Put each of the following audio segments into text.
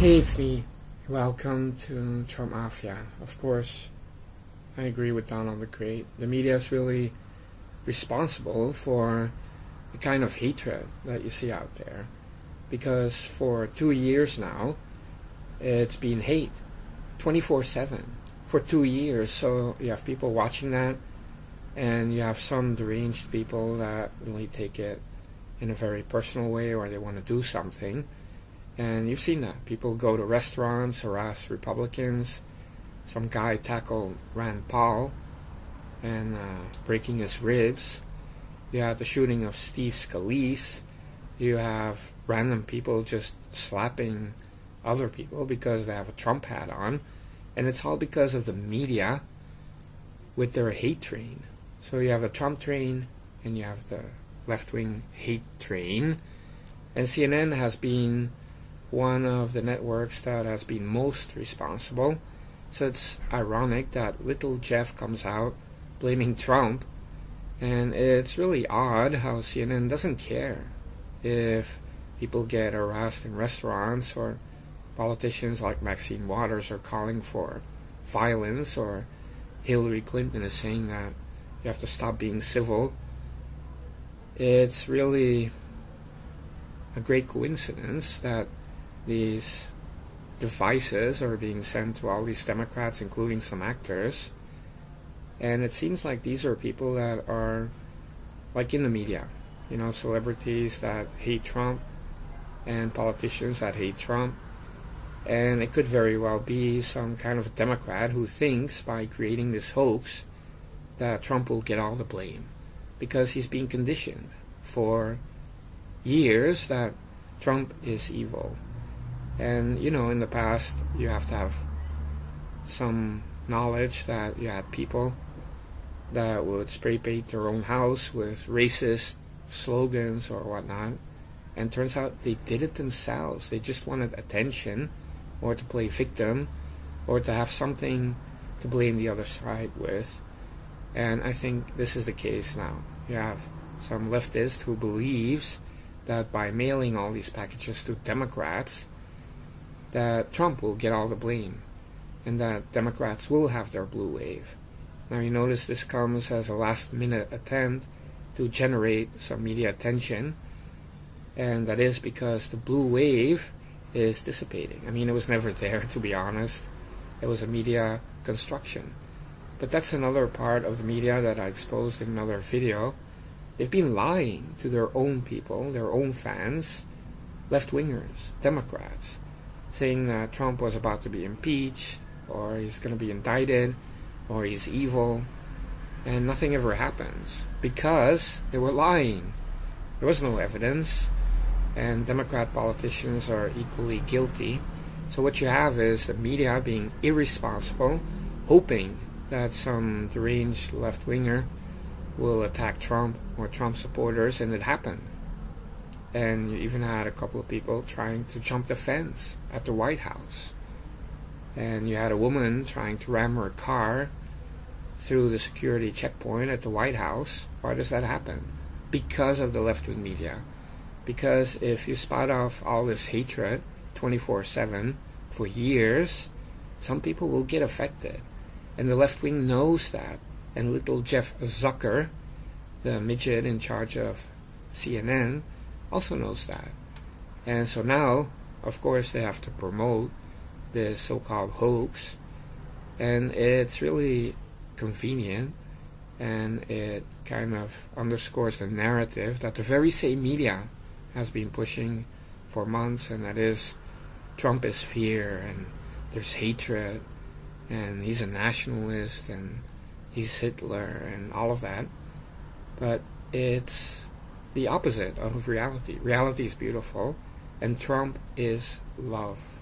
Hey, it's me. Welcome to Trump MAFIA. Of course, I agree with Donald the Great. The media is really responsible for the kind of hatred that you see out there. Because for 2 years now, it's been hate 24/7 for 2 years. So you have people watching that, and you have some deranged people that really take it in a very personal way, or they want to do something. And you've seen that. People go to restaurants, harass Republicans. Some guy tackled Rand Paul and breaking his ribs. You have the shooting of Steve Scalise. You have random people just slapping other people because they have a Trump hat on. And it's all because of the media with their hate train. So you have a Trump train and you have the left-wing hate train. And CNN has been one of the networks that has been most responsible. So it's ironic that little Jeff comes out blaming Trump, and it's really odd how CNN doesn't care if people get harassed in restaurants, or politicians like Maxine Waters are calling for violence, or Hillary Clinton is saying that you have to stop being civil. It's really a great coincidence that these devices are being sent to all these Democrats, including some actors. And it seems like these are people that are like in the media, celebrities that hate Trump and politicians that hate Trump. And it could very well be some kind of Democrat who thinks by creating this hoax that Trump will get all the blame, because he's being conditioned for years that Trump is evil. And, in the past, you have to have some knowledge that you had people that would spray paint their own house with racist slogans or whatnot. And turns out they did it themselves. They just wanted attention, or to play victim, or to have something to blame the other side with. And I think this is the case now. You have some leftist who believes that by mailing all these packages to Democrats, that Trump will get all the blame, and that Democrats will have their blue wave. Now you notice this comes as a last-minute attempt to generate some media attention, and that is because the blue wave is dissipating. It was never there, to be honest. It was a media construction. But that's another part of the media that I exposed in another video. They've been lying to their own people, their own fans, left-wingers, Democrats, saying that Trump was about to be impeached, or he's going to be indicted, or he's evil, and nothing ever happens because they were lying. There was no evidence, and Democrat politicians are equally guilty. So what you have is the media being irresponsible, hoping that some deranged left-winger will attack Trump or Trump supporters, and it happened. And you even had a couple of people trying to jump the fence at the White House. And you had a woman trying to ram her car through the security checkpoint at the White House. Why does that happen? Because of the left-wing media. Because if you spout off all this hatred 24/7 for years, some people will get affected. And the left-wing knows that. And little Jeff Zucker, the midget in charge of CNN, also knows that. And so now, of course, they have to promote this so-called hoax, and it's really convenient, and it kind of underscores the narrative that the very same media has been pushing for months, and that is Trump is fear, and there's hatred, and he's a nationalist, and he's Hitler, and all of that. But it's the opposite of reality. Reality is beautiful, and Trump is love.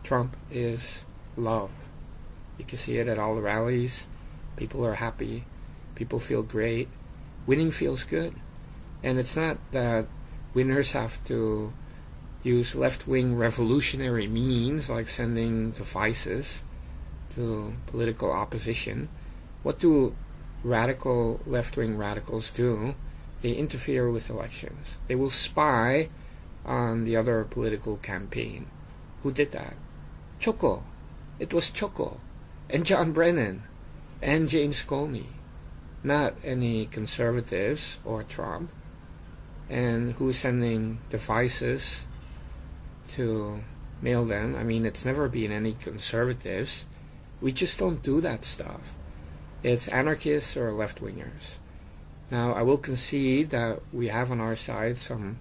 Trump is love. You can see it at all the rallies. People are happy. People feel great. Winning feels good. And it's not that winners have to use left-wing revolutionary means like sending devices to political opposition. What do radical left-wing radicals do? They interfere with elections. They will spy on the other political campaign. who did that. Choco. It was Choco. And John Brennan. And James Comey. Not any conservatives or Trump. And who's sending devices to mail them. I mean, it's never been any conservatives. We just don't do that stuff. It's anarchists or left-wingers. Now, I will concede that we have on our side some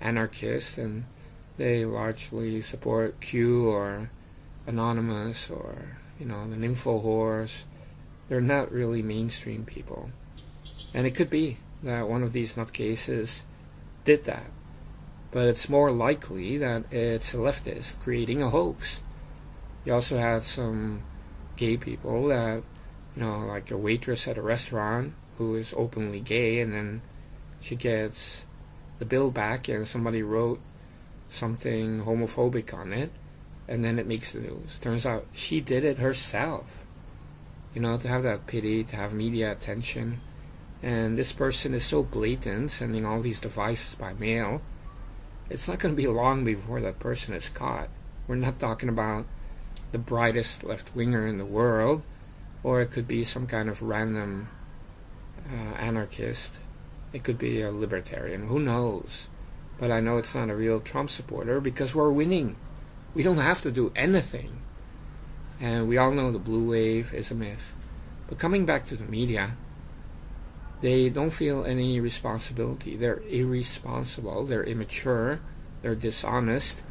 anarchists, and they largely support Q or Anonymous or, the Nympho whores. They're not really mainstream people. And it could be that one of these nutcases did that. But it's more likely that it's a leftist creating a hoax. You also had some gay people that, like a waitress at a restaurant who is openly gay, and then she gets the bill back and somebody wrote something homophobic on it, and then it makes the news. Turns out she did it herself. To have that pity, to have media attention. And this person is so blatant, sending all these devices by mail. It's not going to be long before that person is caught. We're not talking about the brightest left-winger in the world, or it could be some kind of random anarchist. It could be a libertarian. Who knows? But I know it's not a real Trump supporter because we're winning. We don't have to do anything. And we all know the blue wave is a myth. But coming back to the media, they don't feel any responsibility. They're irresponsible, they're immature, they're dishonest,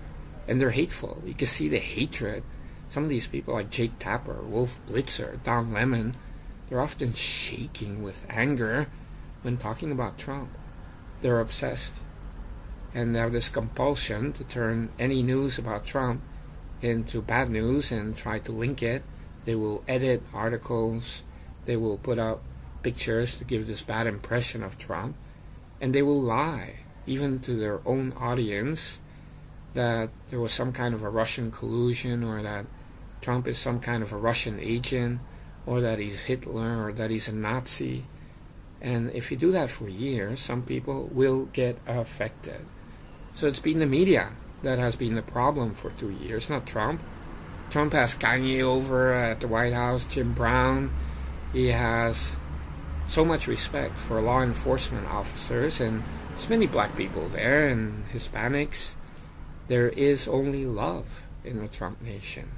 and they're hateful. You can see the hatred. Some of these people like Jake Tapper, Wolf Blitzer, Don Lemon, they're often shaking with anger when talking about Trump. They're obsessed. And they have this compulsion to turn any news about Trump into bad news and try to link it. They will edit articles. They will put out pictures to give this bad impression of Trump. And they will lie, even to their own audience, that there was some kind of a Russian collusion, or that Trump is some kind of a Russian agent, or that he's Hitler, or that he's a Nazi. And if you do that for years, some people will get affected. So it's been the media that has been the problem for 2 years, not Trump. Trump has Kanye over at the White House, Jim Brown. He has so much respect for law enforcement officers, and there's many black people there and Hispanics. There is only love in the Trump nation.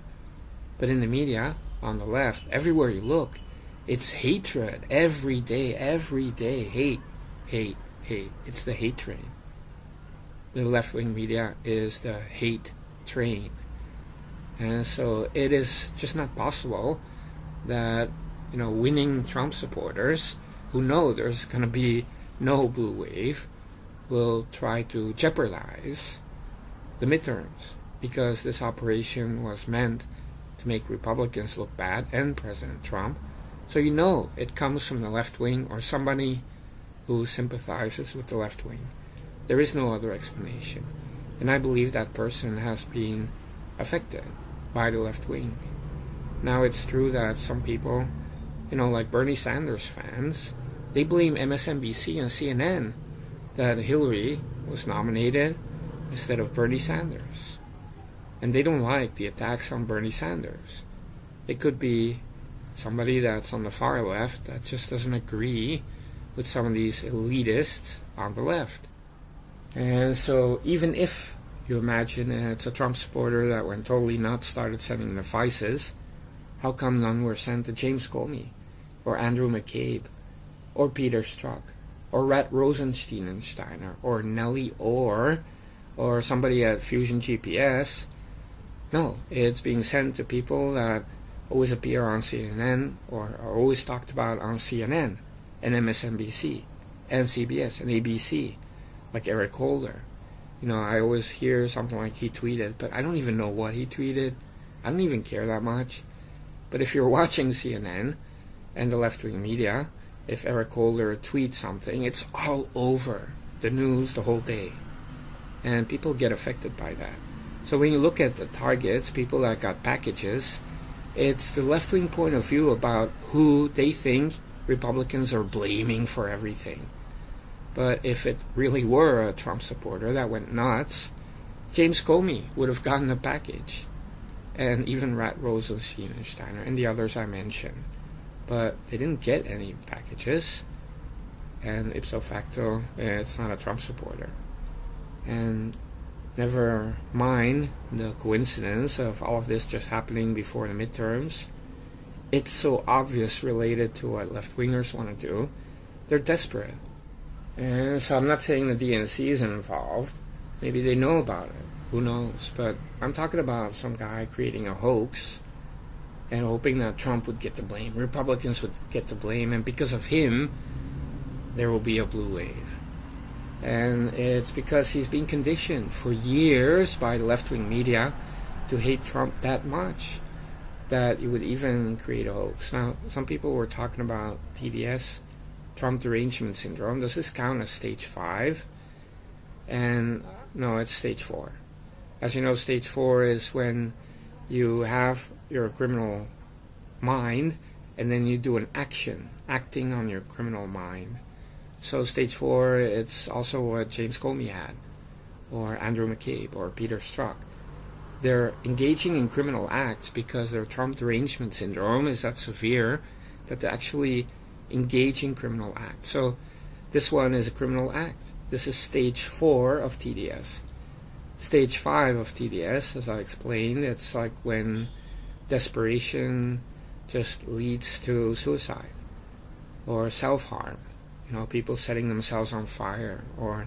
But in the media, on the left, everywhere you look, it's hatred. Every day, hate, hate, hate. It's the hate train. The left-wing media is the hate train. And so it is just not possible that, winning Trump supporters who know there's going to be no blue wave will try to jeopardize the midterms, because this operation was meant to make Republicans look bad and President Trump. So it comes from the left wing or somebody who sympathizes with the left wing. There is no other explanation. And I believe that person has been affected by the left wing. Now, it's true that some people, like Bernie Sanders fans, they blame MSNBC and CNN that Hillary was nominated instead of Bernie Sanders. And they don't like the attacks on Bernie Sanders. It could be somebody that's on the far left that just doesn't agree with some of these elitists on the left. And so even if you imagine it's a Trump supporter that went totally nuts, started sending devices, how come none were sent to James Comey, or Andrew McCabe, or Peter Strzok, or Rat Rosensteiner, or Nellie Orr, or somebody at Fusion GPS? No, it's being sent to people that always appear on CNN, or are always talked about on CNN, and MSNBC, and CBS, and ABC, like Eric Holder. I always hear something like he tweeted, but I don't even know what he tweeted. I don't even care that much. But if you're watching CNN and the left-wing media, if Eric Holder tweets something, it's all over the news the whole day. And people get affected by that. So when you look at the targets, people that got packages, it's the left-wing point of view about who they think Republicans are blaming for everything. But if it really were a Trump supporter that went nuts, James Comey would have gotten a package, and even Rat Rosenstein and Steiner and the others I mentioned. But they didn't get any packages, and ipso facto, it's not a Trump supporter. And never mind the coincidence of all of this just happening before the midterms. It's so obvious related to what left-wingers want to do. They're desperate. And so I'm not saying the DNC isn't involved. Maybe they know about it. Who knows? But I'm talking about some guy creating a hoax and hoping that Trump would get the blame. Republicans would get the blame. And because of him, there will be a blue wave. And it's because he's been conditioned for years by the left-wing media to hate Trump that much that he would even create a hoax. Now, some people were talking about TDS, Trump derangement syndrome. Does this count as stage 5? And no, it's stage 4. As you know, stage 4 is when you have your criminal mind and then you do an action, acting on your criminal mind. So stage 4, it's also what James Comey had, or Andrew McCabe, or Peter Strzok. They're engaging in criminal acts because their Trump derangement syndrome is that severe that they actually engage in criminal acts. So this one is a criminal act. This is stage 4 of TDS. Stage 5 of TDS, as I explained, it's like when desperation just leads to suicide or self-harm. You know, people setting themselves on fire or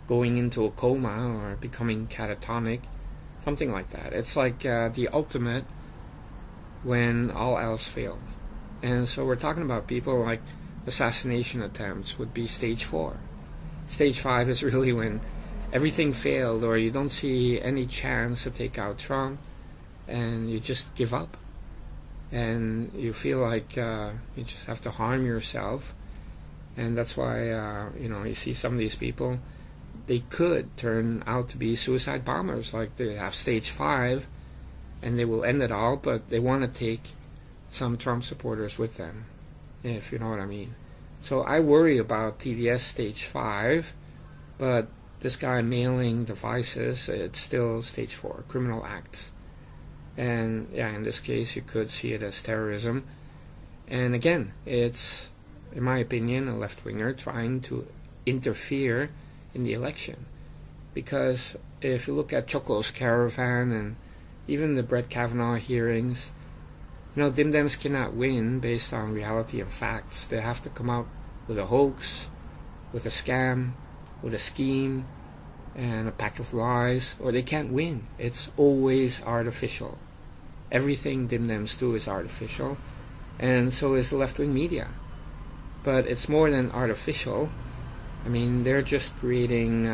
going into a coma or becoming catatonic, something like that. It's like the ultimate when all else failed. And so we're talking about people like assassination attempts would be stage 4. Stage 5 is really when everything failed or you don't see any chance to take out Trump and you just give up. And you feel like you just have to harm yourself. And that's why, you see some of these people, they could turn out to be suicide bombers. Like they have stage 5 and they will end it all, but they want to take some Trump supporters with them, if you know what I mean. So I worry about TDS stage 5, but this guy mailing devices, it's still stage 4, criminal acts. And yeah, in this case, you could see it as terrorism. And again, it's, in my opinion, a left-winger trying to interfere in the election. Because if you look at Choco's Caravan and even the Brett Kavanaugh hearings, Dim Dems cannot win based on reality and facts. They have to come out with a hoax, with a scam, with a scheme, and a pack of lies, or they can't win. It's always artificial. Everything Dim Dems do is artificial, and so is the left-wing media. But it's more than artificial. I mean, they're just creating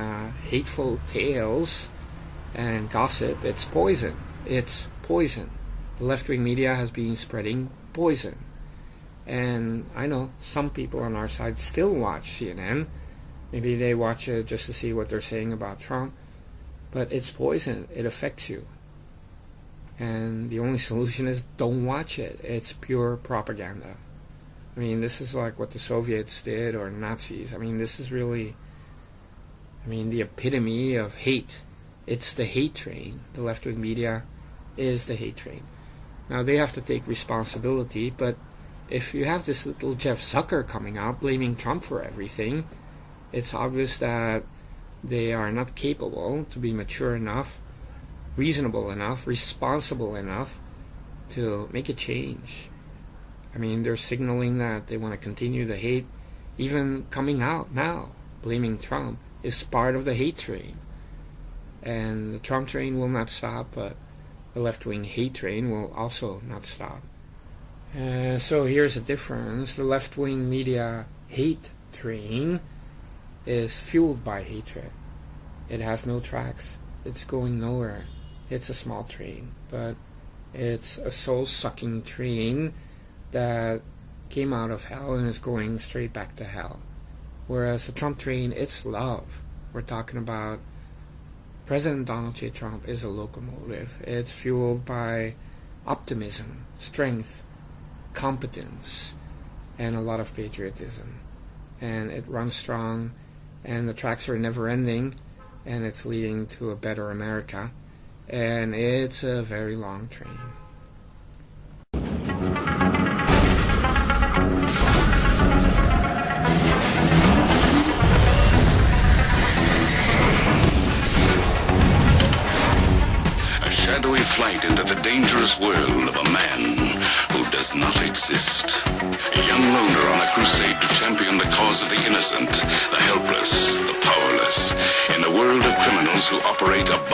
hateful tales and gossip. It's poison. It's poison. The left-wing media has been spreading poison. And I know some people on our side still watch CNN. Maybe they watch it just to see what they're saying about Trump. But it's poison. It affects you. And the only solution is don't watch it. It's pure propaganda. I mean, this is like what the Soviets did or Nazis. I mean, this is really, the epitome of hate. It's the hate train. The left-wing media is the hate train. Now, they have to take responsibility, but if you have this little Jeff Zucker coming out blaming Trump for everything, it's obvious that they are not capable to be mature enough, reasonable enough, responsible enough to make a change. I mean, they're signaling that they want to continue the hate. Even coming out now, blaming Trump, is part of the hate train. And the Trump train will not stop, but the left-wing hate train will also not stop. So here's the difference. The left-wing media hate train is fueled by hatred. It has no tracks. It's going nowhere. It's a small train, but it's a soul-sucking train that came out of hell and is going straight back to hell. Whereas the Trump train, it's love. We're talking about President Donald J. Trump is a locomotive. It's fueled by optimism, strength, competence, and a lot of patriotism. And it runs strong, and the tracks are never ending, and it's leading to a better America, and it's a very long train. A shadowy flight into the dangerous world of a man who does not exist. A young loner on a crusade to champion the cause of the innocent, the helpless, the powerless, in a world of criminals who operate above